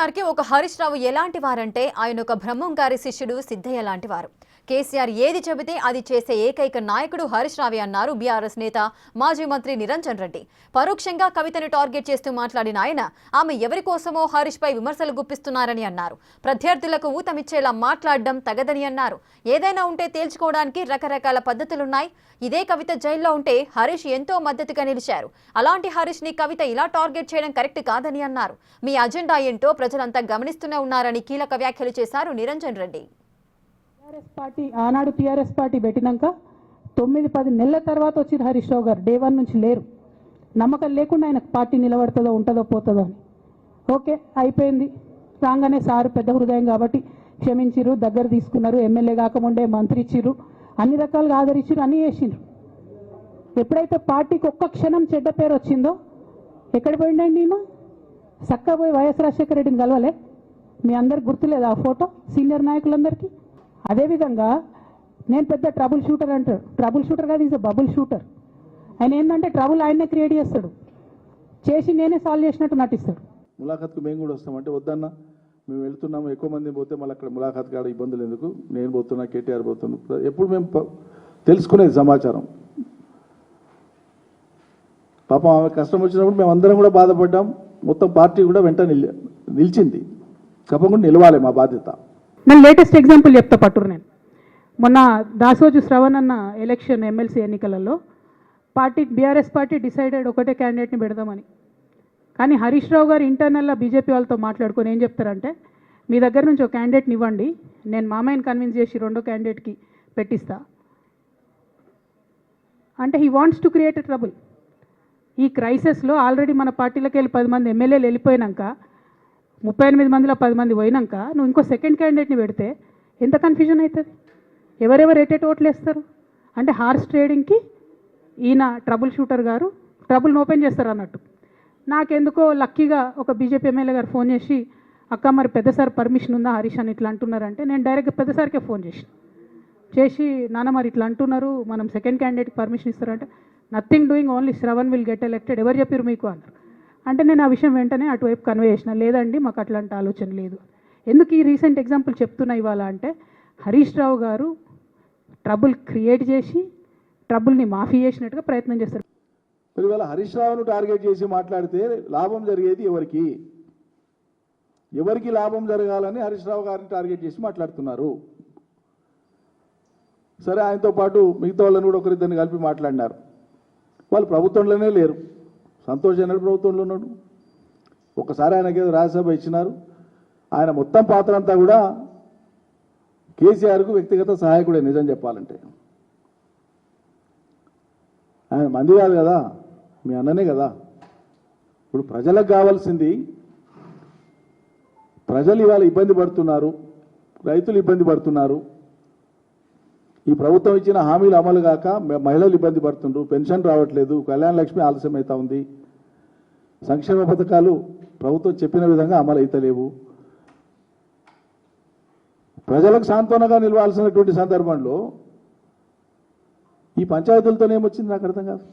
ఒక హరీష్ రావు ఎలాంటి వారంటే ఆయన ఒక బ్రహ్మం గారి శిష్యుడు సిద్ధయ్య లాంటి వారు. కేసీఆర్ ఏది చెబితే అది చేసే ఏకైక నాయకుడు హరీష్ రావే అన్నారు బీఆర్ఎస్ నేత మాజీ మంత్రి నిరంజన్ రెడ్డి. పరోక్షంగా కవితను టార్గెట్ చేస్తూ మాట్లాడిన ఆయన ఆమె ఎవరి కోసమో హరీష్ పై విమర్శలు గుప్పిస్తున్నారని అన్నారు. ప్రత్యర్థులకు ఊతమిచ్చేలా మాట్లాడడం తగదని అన్నారు. ఏదైనా ఉంటే తేల్చుకోవడానికి రకరకాల పద్ధతులున్నాయి. ఇదే కవిత జైల్లో ఉంటే హరీష్ ఎంతో మద్దతుగా నిలిచారు. అలాంటి హరీష్ ని కవిత ఇలా టార్గెట్ చేయడం కరెక్ట్ కాదని అన్నారు. మీ అజెండా ఏంటో ప్రజలంతా గమనిస్తూనే ఉన్నారని కీలక వ్యాఖ్యలు చేశారు నిరంజన్ రెడ్డి. ఆనాడు టీఆర్ఎస్ పార్టీ పెట్టినాక 9-10 నెలల తర్వాత వచ్చిన హరీష్ రావు గారు డే 1 నుంచి లేరు. నమ్మకం లేకుండా ఆయన పార్టీ నిలబడుతుందో ఉంటుందో పోతుందో అని. ఓకే అయిపోయింది. రాగానే సారు పెద్ద హృదయం కాబట్టి క్షమించిరు, దగ్గర తీసుకున్నారు. ఎమ్మెల్యే కాకముందే మంత్రి ఇచ్చిర్రు, అన్ని రకాలుగా ఆదరించిరు, అన్నీ చేసిండ్రు. ఎప్పుడైతే పార్టీకి ఒక్క క్షణం చెడ్డ పేరు వచ్చిందో ఎక్కడ పోయిండండి ఈయన? చక్కగా పోయి వైఎస్ రాజశేఖర రెడ్డిని కలవలే? మీ అందరికి గుర్తులేదు ఆ ఫోటో సీనియర్ నాయకులందరికీ? అదేవిధంగా నేను పెద్ద ట్రబుల్ షూటర్ అంటాడు. ట్రబుల్ షూటర్ కాదు, ఈజ్ బబుల్ షూటర్. ఆయన ఏంటంటే ట్రబుల్ ఆయన్నే క్రియేట్ చేస్తాడు, చేసి నేనే సాల్వ్ చేసినట్టు నటిస్తాడు. ములాఖాత్కు మేము కూడా వస్తామంటే వద్దన్న మేము వెళ్తున్నాము, ఎక్కువ మంది పోతే మళ్ళీ అక్కడ ములాఖాత్ కాడ ఇబ్బందులు ఎందుకు, నేను పోతున్నా, కేటీఆర్ పోతున్నా, ఎప్పుడు మేము తెలుసుకునేది సమాచారం. పాపం ఆమె కష్టం వచ్చినప్పుడు మేము అందరం కూడా బాధపడ్డాం. మొత్తం పార్టీ కూడా వెంట నిలిచింది. తప్పకుండా నిలవాలి, మా బాధ్యత. నేను లేటెస్ట్ ఎగ్జాంపుల్ చెప్తా పట్టురు. నేను మొన్న దాసోజు శ్రవణ్ అన్న ఎలక్షన్ ఎమ్మెల్సీ ఎన్నికలలో బీఆర్ఎస్ పార్టీ డిసైడెడ్ ఒకటే క్యాండిడేట్ని పెడదామని. కానీ హరీష్ రావు గారు ఇంటర్నల్గా బీజేపీ వాళ్ళతో మాట్లాడుకొని ఏం చెప్తారంటే, మీ దగ్గర నుంచి ఒక క్యాండిడేట్ని ఇవ్వండి, నేను మామయ్యని కన్విన్స్ చేసి రెండో క్యాండిడేట్కి పెట్టిస్తా అంటే he wants to create a trouble. ఈ క్రైసిస్లో ఆల్రెడీ మన పార్టీలోకి వెళ్ళి 10 మంది ఎమ్మెల్యేలు వెళ్ళిపోయినాక, 38 మందిలో 10 మంది పోయినాక నువ్వు ఇంకో సెకండ్ క్యాండిడేట్ని పెడితే ఎంత కన్ఫ్యూజన్ అవుతుంది? ఎవరెవరు ఎటెట్ ఓట్లు వేస్తారు? అంటే హార్స్ ట్రేడింగ్కి ఈయన ట్రబుల్ షూటర్ గారు ట్రబుల్ని ఓపెన్ చేస్తారు అన్నట్టు. నాకెందుకో లక్కీగా ఒక బీజేపీ ఎమ్మెల్యే గారు ఫోన్ చేసి, అక్క మరి పెద్దసారి పర్మిషన్ ఉందా హరీష్ అని ఇట్లా అంటున్నారంటే, నేను డైరెక్ట్గా పెద్దసారికే ఫోన్ చేసి నాన్న మరి ఇట్లా అంటున్నారు, మనం సెకండ్ క్యాండిడేట్కి పర్మిషన్ ఇస్తారంటే, nothing doing, only Shravan will get elected, ఎవరు చెప్పారు మీకు అన్నారు. అంటే నేను ఆ విషయం వెంటనే అటువైపు కన్వే చేసిన, లేదండి మాకు అట్లాంటి ఆలోచన లేదు. ఎందుకు ఈ రీసెంట్ ఎగ్జాంపుల్ చెప్తున్నా ఇవాళ అంటే, హరీష్ రావు గారు ట్రబుల్ క్రియేట్ చేసి ట్రబుల్ని మాఫీ చేసినట్టుగా ప్రయత్నం చేస్తారు. ఇవాళ హరీష్ రావును టార్గెట్ చేసి మాట్లాడితే లాభం జరిగేది ఎవరికి? ఎవరికి లాభం జరగాలని హరీష్ రావు గారిని టార్గెట్ చేసి మాట్లాడుతున్నారు. సరే, ఆయనతో పాటు మిగతా వాళ్ళని కూడా ఒకరిద్దరిని కలిపి మాట్లాడినారు. వాళ్ళు ప్రభుత్వంలోనే లేరు. సంతోష్ అన్నాడు ప్రభుత్వంలో ఉన్నాడు. ఒకసారి ఆయనకి ఏదో రాజ్యసభ ఇచ్చినారు. ఆయన మొత్తం పాత్ర అంతా కూడా కేసీఆర్కు వ్యక్తిగత సహాయకుడే. నిజం చెప్పాలంటే ఆయన మంది కాదు కదా, మీ అన్ననే కదా. ఇప్పుడు ప్రజలకు కావాల్సింది, ప్రజలు ఇవాళ ఇబ్బంది పడుతున్నారు, రైతులు ఇబ్బంది పడుతున్నారు, ఈ ప్రభుత్వం ఇచ్చిన హామీలు అమలు కాక మహిళలు ఇబ్బంది పడుతుండ్రు, పెన్షన్ రావట్లేదు, కళ్యాణ లక్ష్మి ఆలస్యం అవుతా ఉంది, సంక్షేమ పథకాలు ప్రభుత్వం చెప్పిన విధంగా అమలు అవుతలేవు. ప్రజలకు సాంత్వనగా నిలవాల్సినటువంటి సందర్భంలో ఈ పంచాయతీలతోనేమొచ్చింది నాకు అర్థం కాదు.